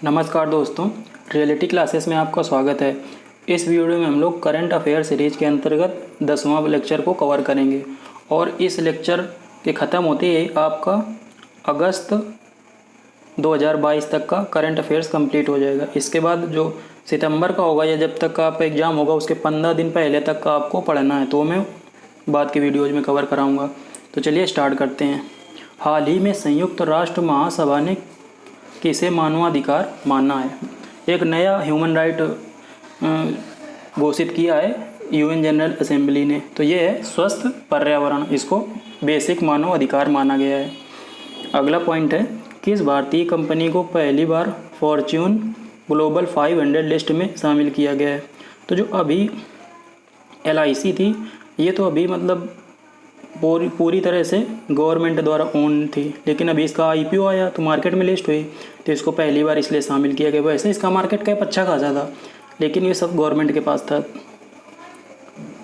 नमस्कार दोस्तों, reality classes में आपका स्वागत है। इस वीडियो में हम लोग करंट अफेयर सीरीज के अंतर्गत 10वां लेक्चर को कवर करेंगे और इस लेक्चर के ख़त्म होते ही आपका अगस्त 2022 तक का करंट अफेयर्स कंप्लीट हो जाएगा। इसके बाद जो सितंबर का होगा या जब तक का आपका एग्ज़ाम होगा उसके 15 दिन पहले तक का आपको पढ़ना है, तो मैं बाद के वीडियोज़ में कवर कराऊँगा। तो चलिए स्टार्ट करते हैं। हाल ही में संयुक्त राष्ट्र महासभा ने किसे मानवाधिकार माना है? एक नया ह्यूमन राइट घोषित किया है यूएन जनरल असेंबली ने। तो ये है स्वस्थ पर्यावरण, इसको बेसिक मानव अधिकार माना गया है। अगला पॉइंट है, किस भारतीय कंपनी को पहली बार फॉर्च्यून ग्लोबल 500 लिस्ट में शामिल किया गया है? तो जो अभी LIC थी, ये तो अभी मतलब पूरी तरह से गवर्नमेंट द्वारा ओन थी, लेकिन अभी इसका IPO आया तो मार्केट में लिस्ट हुई, तो इसको पहली बार इसलिए शामिल किया गया। वैसे इसका मार्केट कैप अच्छा खासा था, लेकिन ये सब गवर्नमेंट के पास था।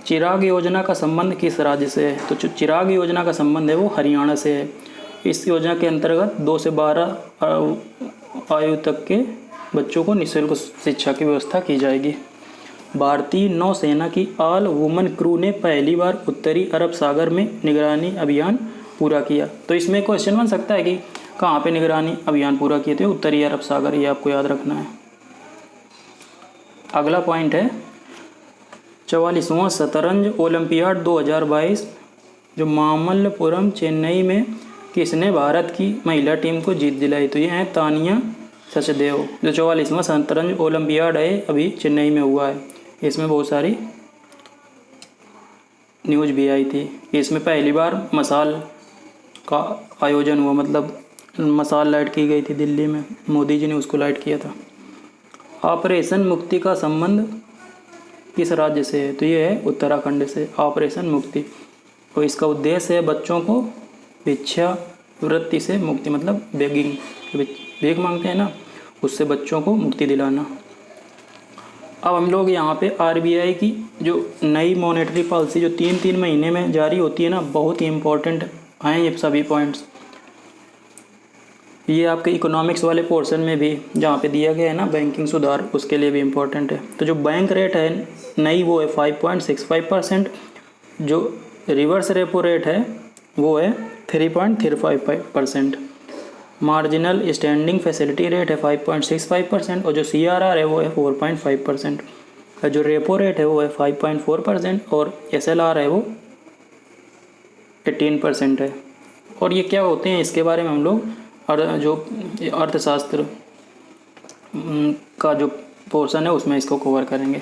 चिराग योजना का संबंध किस राज्य से है? तो चिराग योजना का संबंध है वो हरियाणा से है। इस योजना के अंतर्गत 2 से 12 आयु तक के बच्चों को निःशुल्क शिक्षा की व्यवस्था की जाएगी। भारतीय नौसेना की ऑल वुमन क्रू ने पहली बार उत्तरी अरब सागर में निगरानी अभियान पूरा किया। तो इसमें क्वेश्चन बन सकता है कि कहाँ पे निगरानी अभियान पूरा किए थे? उत्तरी अरब सागर, ये आपको याद रखना है। अगला पॉइंट है 44वां शतरंज ओलंपियाड 2022 जो मामल्लपुरम चेन्नई में किसने भारत की महिला टीम को जीत दिलाई? तो ये है तानिया सचदेव। जो 44वां शतरंज ओलंपियाड है अभी चेन्नई में हुआ है, इसमें बहुत सारी न्यूज़ भी आई थी। इसमें पहली बार मसाल का आयोजन हुआ, मतलब मसाल लाइट की गई थी दिल्ली में, मोदी जी ने उसको लाइट किया था। ऑपरेशन मुक्ति का संबंध किस राज्य से है? तो ये है उत्तराखंड से, ऑपरेशन मुक्ति। और इसका उद्देश्य है बच्चों को भिक्षावृत्ति से मुक्ति, मतलब बेगिंग, भीख मांगते हैं ना, उससे बच्चों को मुक्ति दिलाना। अब हम लोग यहाँ पे RBI की जो नई मॉनेटरी पॉलिसी जो 3-3 महीने में जारी होती है ना, बहुत ही इम्पोर्टेंट हैं ये सभी पॉइंट्स। ये आपके इकोनॉमिक्स वाले पोर्शन में भी जहाँ पे दिया गया है ना बैंकिंग सुधार, उसके लिए भी इम्पोर्टेंट है। तो जो बैंक रेट है नई वो है 5.65%, जो रिवर्स रेपो रेट है वो है 3.35%। मार्जिनल स्टैंडिंग फैसिलिटी रेट है 5.65% और जो CRR है वो है 4.5%। जो रेपो रेट है वो है 5.4% और SLR है वो 18% है। और ये क्या होते हैं इसके बारे में हम लोग जो अर्थशास्त्र का जो पोर्शन है उसमें इसको कवर करेंगे।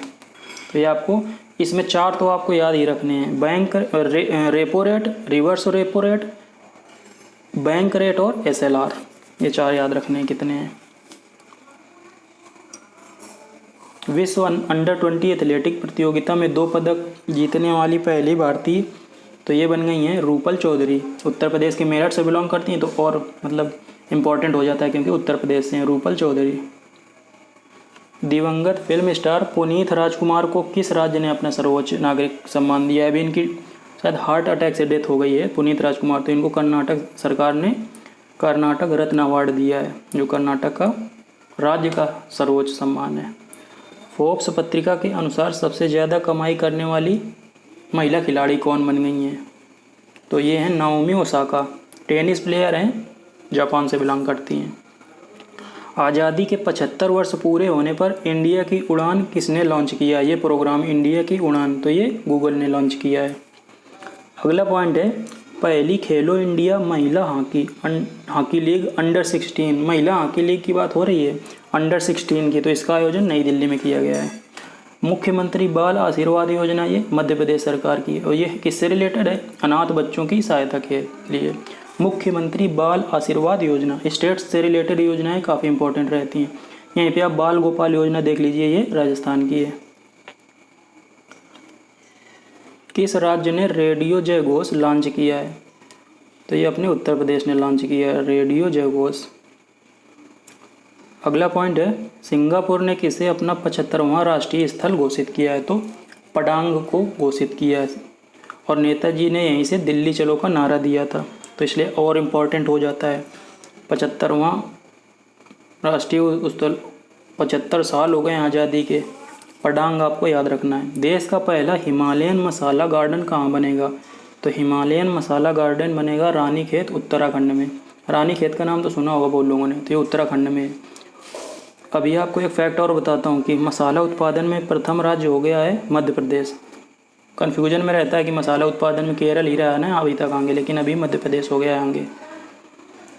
तो ये आपको इसमें 4 तो आपको याद ही रखने हैं, bank repo rate, reverse repo rate, bank rate और SLR, ये 4 याद रखने हैं। कितने हैं? विश्व अंडर-20 एथलेटिक प्रतियोगिता में 2 पदक जीतने वाली पहली भारतीय तो ये बन गई हैं रूपल चौधरी। उत्तर प्रदेश के मेरठ से बिलोंग करती हैं, तो और मतलब इम्पोर्टेंट हो जाता है क्योंकि उत्तर प्रदेश से हैं रूपल चौधरी। दिवंगत फिल्म स्टार पुनीत राजकुमार को किस राज्य ने अपना सर्वोच्च नागरिक सम्मान दिया है? अभी इनकी शायद हार्ट अटैक से डेथ हो गई है पुनीत राजकुमार, तो इनको कर्नाटक सरकार ने कर्नाटक रत्न अवार्ड दिया है, जो कर्नाटक का राज्य का सर्वोच्च सम्मान है। फोर्ब्स पत्रिका के अनुसार सबसे ज़्यादा कमाई करने वाली महिला खिलाड़ी कौन बन गई हैं? तो ये हैं नाओमी ओसाका, टेनिस प्लेयर हैं, जापान से बिलोंग करती हैं। आज़ादी के 75 वर्ष पूरे होने पर इंडिया की उड़ान किसने लॉन्च किया? ये प्रोग्राम इंडिया की उड़ान, तो ये गूगल ने लॉन्च किया है। अगला पॉइंट है पहली खेलो इंडिया महिला हॉकी लीग अंडर-16, महिला हॉकी लीग की बात हो रही है अंडर-16 की, तो इसका आयोजन नई दिल्ली में किया गया है। मुख्यमंत्री बाल आशीर्वाद योजना ये मध्य प्रदेश सरकार की है और ये किससे रिलेटेड है? अनाथ बच्चों की सहायता के लिए मुख्यमंत्री बाल आशीर्वाद योजना। स्टेट्स से रिलेटेड योजनाएं काफ़ी इंपॉर्टेंट रहती हैं। यहीं पे आप बाल गोपाल योजना देख लीजिए, ये राजस्थान की है। किस राज्य ने रेडियो जयघोष लॉन्च किया है? तो ये अपने उत्तर प्रदेश ने लॉन्च किया है रेडियो जयघोष। अगला पॉइंट है सिंगापुर ने किसे अपना 75वां राष्ट्रीय स्थल घोषित किया है? तो पडांग को घोषित किया है और नेताजी ने यहीं से दिल्ली चलो का नारा दिया था, तो इसलिए और इम्पोर्टेंट हो जाता है 75वां राष्ट्रीय उस्तल 75 साल हो गए आज़ादी के। पडांग आपको याद रखना है। देश का पहला हिमालयन मसाला गार्डन कहाँ बनेगा? तो हिमालयन मसाला गार्डन बनेगा रानीखेत उत्तराखंड में। रानीखेत का नाम तो सुना होगा बहुत लोगों ने, तो ये उत्तराखंड में है। अभी आपको एक फैक्ट और बताता हूँ कि मसाला उत्पादन में प्रथम राज्य हो गया है मध्य प्रदेश। कन्फ्यूजन में रहता है कि मसाला उत्पादन में केरल ही रहा है ना अभी तक आगे, लेकिन अभी मध्य प्रदेश हो गया है आगे।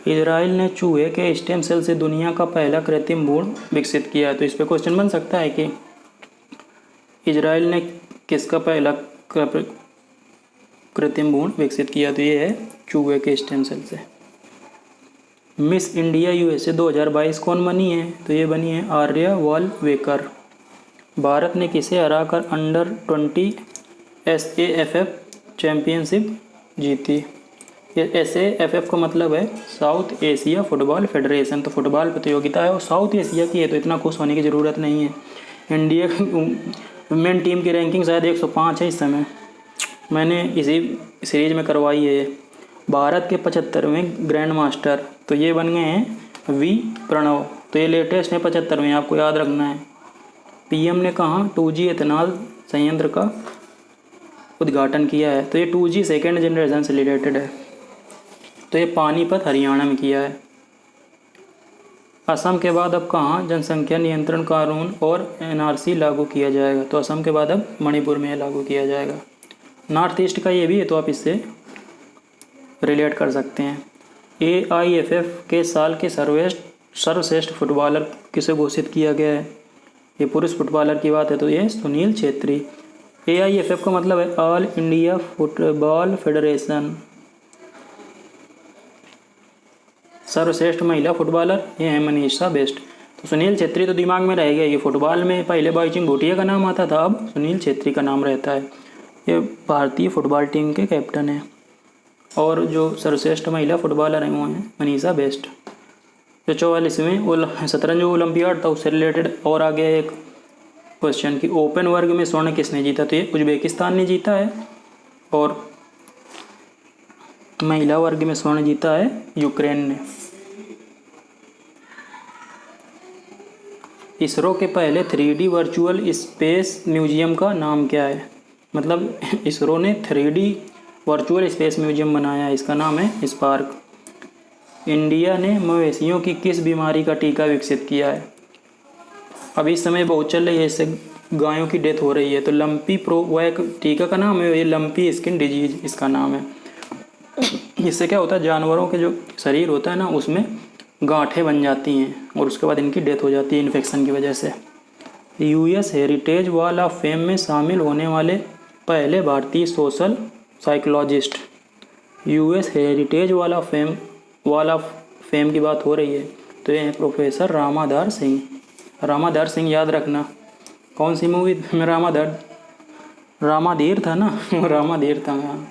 इजराइल ने चूहे के स्टेम सेल से दुनिया का पहला कृत्रिम भ्रूण विकसित किया है। तो इस पर क्वेश्चन बन सकता है कि इजराइल ने किसका पहला कृत्रिम भ्रूण विकसित किया? तो ये है चूहे के स्टेम सेल से। मिस इंडिया यूएसए 2022 कौन बनी है? तो ये बनी है आर्या वालवेकर। भारत ने किसे हराकर अंडर 20 SAFF चैंपियनशिप जीती? ये SAFF का मतलब है साउथ एशिया फुटबॉल फेडरेशन। तो फुटबॉल प्रतियोगिता है और साउथ एशिया की है, तो इतना खुश होने की ज़रूरत नहीं है। इंडिया की वुमेन टीम की रैंकिंग शायद 105 है इस समय, मैंने इसी सीरीज में करवाई है। भारत के 75वें ग्रैंड मास्टर तो ये बन गए हैं वी प्रणव। तो ये लेटेस्ट है 75वें, आपको याद रखना है। PM ने कहा 2G एथेनॉल संयंत्र का उद्घाटन किया है? तो ये 2G सेकेंड जनरेशन से रिलेटेड है। तो ये पानीपत हरियाणा में किया है। असम के बाद अब कहाँ जनसंख्या नियंत्रण कानून और NRC लागू किया जाएगा? तो असम के बाद अब मणिपुर में लागू किया जाएगा। नॉर्थ ईस्ट का ये भी है, तो आप इससे रिलेट कर सकते हैं। AIFF के साल के सर्वश्रेष्ठ फुटबॉलर किसे घोषित किया गया है? ये पुरुष फुटबॉलर की बात है, तो ये सुनील छेत्री। AIFF का मतलब है ऑल इंडिया फुटबॉल फेडरेशन। सर्वश्रेष्ठ महिला फुटबॉलर ये है मनीषा बेस्ट। तो सुनील छेत्री तो दिमाग में रहेगा। ये फुटबॉल में पहले बाईचुंग भूटिया का नाम आता था, अब सुनील छेत्री का नाम रहता है। ये भारतीय फुटबॉल टीम के कैप्टन हैं। और जो सर्वश्रेष्ठ महिला फुटबॉलर हैं वो हैं मनीषा बेस्ट। जो 44वें शतरंज ओलंपियाड था उससे रिलेटेड और आगे एक क्वेश्चन कि ओपन वर्ग में स्वर्ण किसने जीता? तो ये उज्बेकिस्तान ने जीता है। और महिला वर्ग में स्वर्ण जीता है यूक्रेन ने। इसरो के पहले 3D वर्चुअल स्पेस म्यूजियम का नाम क्या है? मतलब इसरो ने 3D वर्चुअल स्पेस म्यूजियम बनाया है, इसका नाम है स्पार्क। इंडिया ने मवेशियों की किस बीमारी का टीका विकसित किया है? अभी इस समय बहुत चल रही है, इससे गायों की डेथ हो रही है। तो लंपी वह टीका का नाम है, ये लंपी स्किन डिजीज इसका नाम है। इससे क्या होता है, जानवरों के जो शरीर होता है ना उसमें गांठें बन जाती हैं और उसके बाद इनकी डेथ हो जाती है इन्फेक्शन की वजह से। US heritage wall of fame में शामिल होने वाले पहले भारतीय social psychologist. US heritage wall of fame की बात हो रही है, तो ये है प्रोफेसर रामाधार सिंह। रामाधार सिंह याद रखना। कौन सी मूवी में रामाधीर था ना रामाधीर था।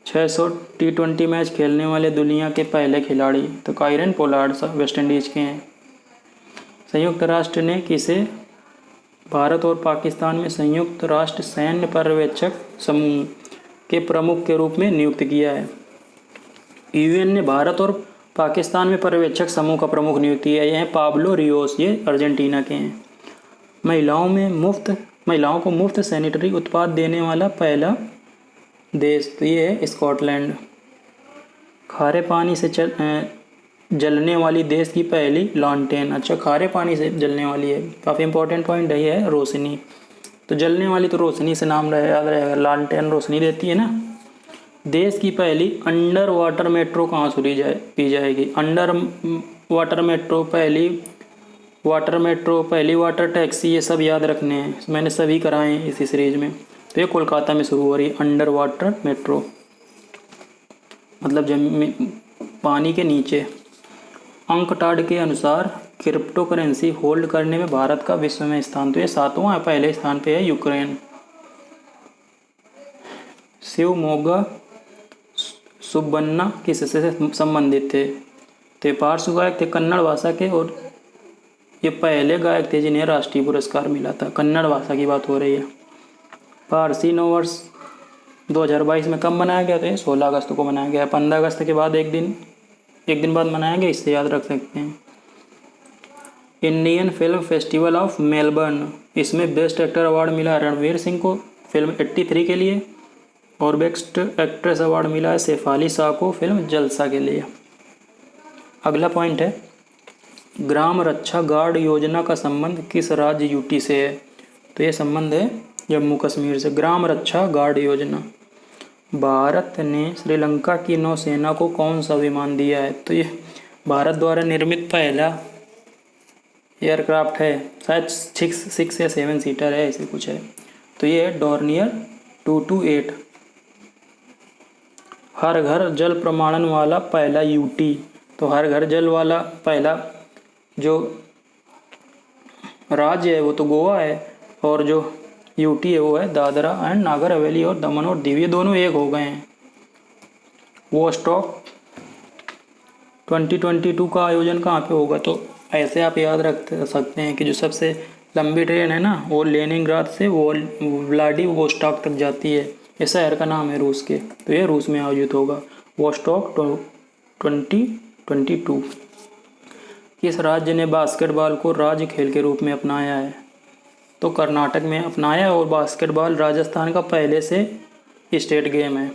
600 T20 मैच खेलने वाले दुनिया के पहले खिलाड़ी तो कायरन पोलार्ड वेस्ट इंडीज के हैं। संयुक्त राष्ट्र ने किसे भारत और पाकिस्तान में संयुक्त राष्ट्र सैन्य पर्यवेक्षक समूह के प्रमुख के रूप में नियुक्त किया है? UN ने भारत और पाकिस्तान में पर्यवेक्षक समूह का प्रमुख नियुक्त किया है। ये हैं पाब्लो रियोस, ये अर्जेंटीना के हैं। महिलाओं को मुफ्त सैनिटरी उत्पाद देने वाला पहला देश तो ये है स्कॉटलैंड। खारे पानी से जलने वाली देश की पहली लालटेन। अच्छा, खारे पानी से जलने वाली है, काफ़ी इंपॉर्टेंट पॉइंट है। ये है रोशनी। तो जलने वाली तो रोशनी से नाम याद रहेगा, लालटेन रोशनी देती है ना। देश की पहली अंडर वाटर मेट्रो कहाँ शुरू की जाएगी? अंडर वाटर मेट्रो, पहली वाटर टैक्सी, ये सब याद रखने हैं, मैंने सभी कराए हैं इसी सीरीज में। तो ये कोलकाता में शुरू हो रही है अंडर वाटर मेट्रो, मतलब पानी के नीचे। अंकटाड के अनुसार क्रिप्टो करेंसी होल्ड करने में भारत का विश्व में स्थान तो ये 7वां है, पहले स्थान पे है यूक्रेन। शिवमोगा सुब्बन्ना किससे संबंधित थे? तो ये पार्श्व गायक थे कन्नड़ भाषा के, और ये पहले गायक थे जिन्हें राष्ट्रीय पुरस्कार मिला था। कन्नड़ भाषा की बात हो रही है। पारसी नववर्ष 2022 में कब मनाया गया? तो ये 16 अगस्त को मनाया गया। 15 अगस्त के बाद एक दिन एक दिन बाद मनाया गया, इससे याद रख सकते हैं। Indian film festival of Melbourne, इसमें बेस्ट एक्टर अवार्ड मिला रणवीर सिंह को फिल्म 83 के लिए, और बेस्ट एक्ट्रेस अवार्ड मिला है शेफाली शाह को फिल्म जलसा के लिए। अगला पॉइंट है, ग्राम रक्षा गार्ड योजना का संबंध किस राज्य यूटी से है? तो ये संबंध है जम्मू कश्मीर से। ग्राम रक्षा गार्ड योजना। भारत ने श्रीलंका की नौसेना को कौन सा विमान दिया है? तो ये भारत द्वारा निर्मित पहला एयरक्राफ्ट है, शायद 6 या 7 सीटर है, ऐसे कुछ है। तो ये है डॉर्नियर 228। हर घर जल प्रमाणन वाला पहला यूटी। तो हर घर जल वाला पहला जो राज्य है वो तो गोवा है, और जो यूटी है वो है दादरा एंड नागर हवेली और दमन और दीव, ये दोनों एक हो गए हैं। वोस्टॉक 2022 का आयोजन कहाँ पे होगा? तो ऐसे आप याद रख सकते हैं कि जो सबसे लंबी ट्रेन है ना वो लेनिनग्राद से व्लादिवोस्टॉक तक जाती है। इस शहर का नाम है रूस के, तो ये रूस में आयोजित होगा। वोस्टॉक 2022। किस राज्य ने बास्केटबॉल को राज्य खेल के रूप में अपनाया है? तो कर्नाटक में अपनाया, और बास्केटबॉल राजस्थान का पहले से स्टेट गेम है।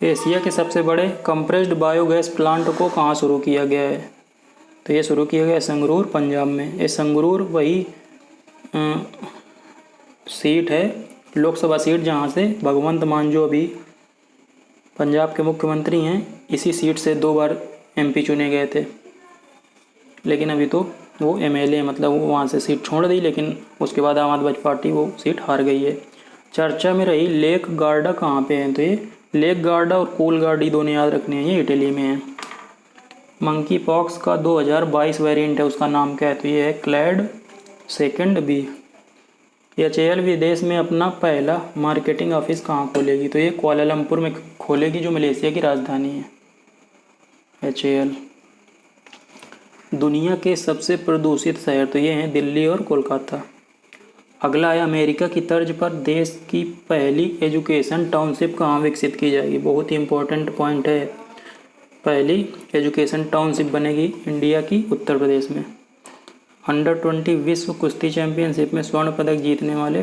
एशिया के सबसे बड़े कंप्रेस्ड बायोगैस प्लांट को कहाँ शुरू किया गया है? तो ये शुरू किया गया संगरूर, पंजाब में। ये संगरूर वही सीट है, लोकसभा सीट, जहाँ से भगवंत मान जो अभी पंजाब के मुख्यमंत्री हैं, इसी सीट से 2 बार एमपी चुने गए थे, लेकिन अभी तो वो एमएलए, मतलब वो वहाँ से सीट छोड़ दी, लेकिन उसके बाद आम आदमी पार्टी वो सीट हार गई है। चर्चा में रही लेक गार्डा कहाँ पे है? तो ये लेक गार्डा और पूल गार्डी दोनों याद रखने हैं, ये इटली में है। मंकी पॉक्स का 2022 वेरिएंट है, उसका नाम क्या है? तो ये है क्लैड 2B। एचएएल विदेश में अपना पहला मार्केटिंग ऑफिस कहाँ खोलेगी? तो ये कुआलालंपुर में खोलेगी, जो मलेशिया की राजधानी है एचएएल। दुनिया के सबसे प्रदूषित शहर, तो ये हैं दिल्ली और कोलकाता। अगला है, अमेरिका की तर्ज पर देश की पहली एजुकेशन टाउनशिप कहाँ विकसित की जाएगी? बहुत ही इंपॉर्टेंट पॉइंट है। पहली एजुकेशन टाउनशिप बनेगी इंडिया की उत्तर प्रदेश में। अंडर-20 विश्व कुश्ती चैंपियनशिप में स्वर्ण पदक जीतने वाले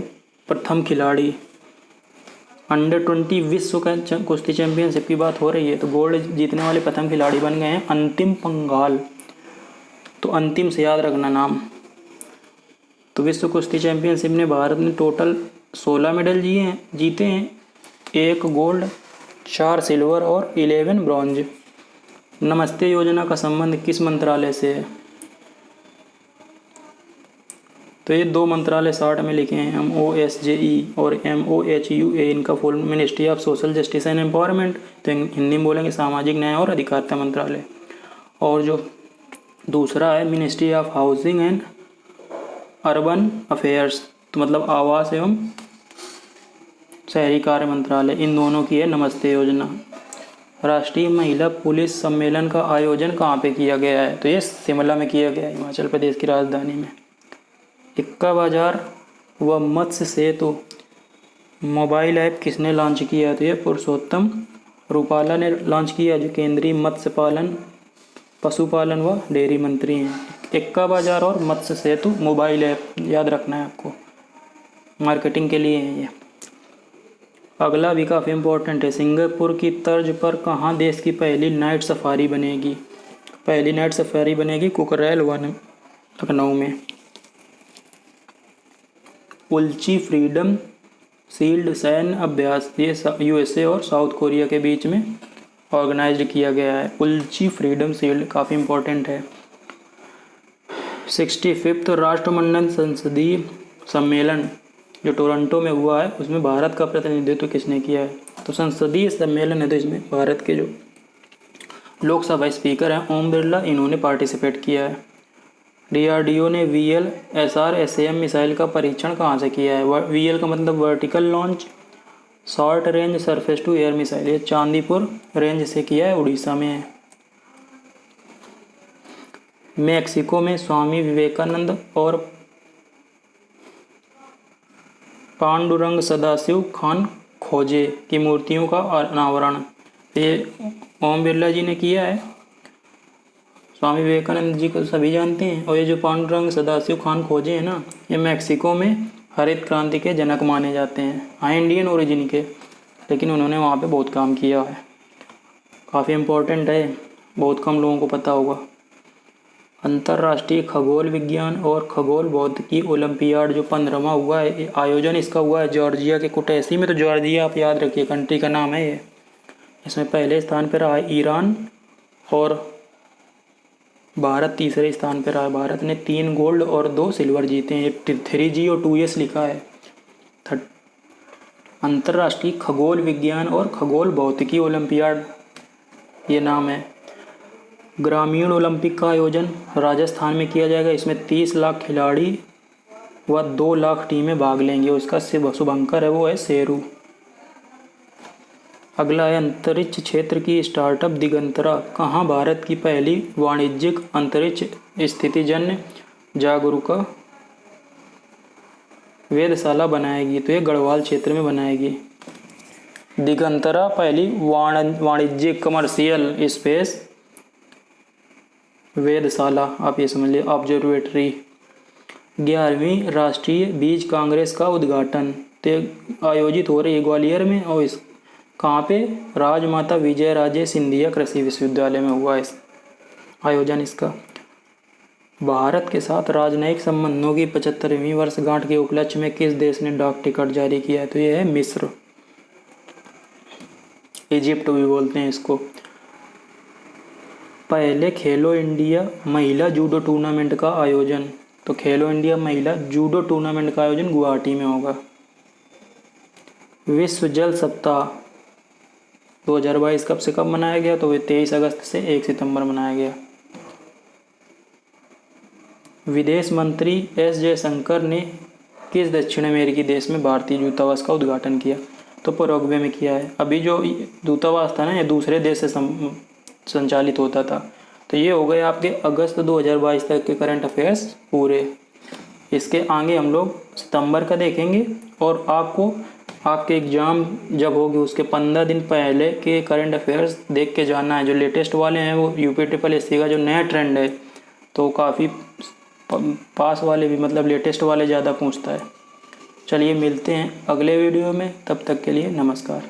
प्रथम खिलाड़ी। अंडर-20 विश्व का कुश्ती चैंपियनशिप की बात हो रही है, तो गोल्ड जीतने वाले प्रथम खिलाड़ी बन गए हैं अंतिम पंघाल। तो अंतिम से याद रखना नाम। तो विश्व कुश्ती चैंपियनशिप में भारत ने टोटल 16 मेडल जीते हैं, 1 गोल्ड, 4 सिल्वर और 11 ब्रॉन्ज। नमस्ते योजना का संबंध किस मंत्रालय से है? तो ये 2 मंत्रालय शॉर्ट में लिखे हैं, MOSJE और MOHUA, इनका full ministry of social justice and empowerment, तो हिंदी में बोलेंगे सामाजिक न्याय और अधिकारिता मंत्रालय। और जो दूसरा है ministry of housing and urban affairs, तो मतलब आवास एवं शहरी कार्य मंत्रालय, इन दोनों की है नमस्ते योजना। राष्ट्रीय महिला पुलिस सम्मेलन का आयोजन कहाँ पे किया गया है? तो ये शिमला में किया गया है, हिमाचल प्रदेश की राजधानी में। इक्का बाजार व मत्स्य सेतु मोबाइल ऐप किसने लॉन्च किया? तो ये पुरुषोत्तम रूपाला ने लॉन्च किया, जो केंद्रीय मत्स्य पालन, पशुपालन व डेयरी मंत्री हैं। इक्का बाजार और मत्स्य सेतु मोबाइल ऐप याद रखना है आपको, मार्केटिंग के लिए है ये। अगला भी काफ़ी इम्पोर्टेंट है, सिंगापुर की तर्ज पर कहाँ देश की पहली नाइट सफारी बनेगी? पहली नाइट सफारी बनेगी कुकरैल वन लखनऊ में। उल्ची फ्रीडम शील्ड सैन्य अभ्यास, ये USA और साउथ कोरिया के बीच में ऑर्गेनाइज्ड किया गया है। उल्ची फ्रीडम शील्ड काफ़ी इम्पोर्टेंट है। 65वां राष्ट्रमंडल संसदीय सम्मेलन जो टोरंटो में हुआ है, उसमें भारत का प्रतिनिधित्व किसने किया है? तो संसदीय सम्मेलन है, तो इसमें भारत के जो लोकसभा स्पीकर हैं ओम बिरला, इन्होंने पार्टिसिपेट किया है। DRDO ने VLSR-SAM मिसाइल का परीक्षण कहाँ से किया है? VL का मतलब vertical launch short range surface to air missile, ये चांदीपुर रेंज से किया है, उड़ीसा में है। मेक्सिको में स्वामी विवेकानंद और पांडुरंग सदाशिव खान खोजे की मूर्तियों का अनावरण। ये ओम बिरला जी ने किया है। स्वामी विवेकानंद जी को सभी जानते हैं। और ये जो पांडुरंग सदाशिव खान खोजे हैं ना, ये मैक्सिको में हरित क्रांति के जनक माने जाते हैं। हाँ, इंडियन ओरिजिन के, लेकिन उन्होंने वहाँ पे बहुत काम किया है। काफ़ी इम्पोर्टेंट है, बहुत कम लोगों को पता होगा। अंतर्राष्ट्रीय खगोल विज्ञान और खगोल भौतिकी ओलंपियाड जो 15वां हुआ है, आयोजन इसका हुआ है जॉर्जिया के कुटैसी में। तो जॉर्जिया आप याद रखिए, कंट्री का नाम है ये। इसमें पहले स्थान पर रहा है ईरान और भारत तीसरे स्थान पर रहा है। भारत ने 3 गोल्ड और 2 सिल्वर जीते हैं। ये 3G और 2S लिखा है। अंतर्राष्ट्रीय खगोल विज्ञान और खगोल भौतिकी ओलंपियाड ये नाम है। ग्रामीण ओलंपिक का आयोजन राजस्थान में किया जाएगा। इसमें 30 लाख खिलाड़ी व 2 लाख टीमें भाग लेंगी। और इसका शुभंकर है, वो है शेरू। अगला है अंतरिक्ष क्षेत्र की स्टार्टअप दिगंतरा कहाँ भारत की पहली वाणिज्यिक अंतरिक्ष स्थितिजन्य जागरूकता वेधशाला बनाएगी। तो ये गढ़वाल क्षेत्र में बनाएगी। दिगंतरा पहली वाणिज्यिक कमर्शियल स्पेस वेधशाला, आप ये समझ लिए, ऑब्जर्वेटरी। 11वीं राष्ट्रीय बीज कांग्रेस का उद्घाटन आयोजित हो रही है ग्वालियर में। और इस कहाँ पे? राजमाता विजयराजे सिंधिया कृषि विश्वविद्यालय में हुआ इस आयोजन इसका। भारत के साथ राजनयिक संबंधों की 75वीं वर्षगांठ के उपलक्ष्य में किस देश ने डाक टिकट जारी किया है? तो यह है मिस्र। इजिप्ट भी बोलते हैं इसको। पहले खेलो इंडिया महिला जूडो टूर्नामेंट का आयोजन। तो खेलो इंडिया महिला जूडो टूर्नामेंट का आयोजन गुवाहाटी में होगा। विश्व जल सप्ताह 2022 कब से कब मनाया गया? तो 23 अगस्त से 1 सितंबर मनाया गया। विदेश मंत्री एस जयशंकर ने किस दक्षिण अमेरिकी देश में भारतीय दूतावास का उद्घाटन किया? तो पैराग्वे में किया है। अभी जो दूतावास था ना, ये दूसरे देश से संचालित होता था। तो ये हो गए आपके अगस्त 2022 तक के करंट अफेयर्स पूरे। इसके आगे हम लोग सितंबर का देखेंगे। और आपको आपके एग्ज़ाम जब होगी उसके 15 दिन पहले के करंट अफेयर्स देख के जाना है। जो लेटेस्ट वाले हैं वो UP-SSC का जो नया ट्रेंड है, तो काफ़ी पास वाले भी, मतलब लेटेस्ट वाले ज़्यादा पूछता है। चलिए मिलते हैं अगले वीडियो में, तब तक के लिए नमस्कार।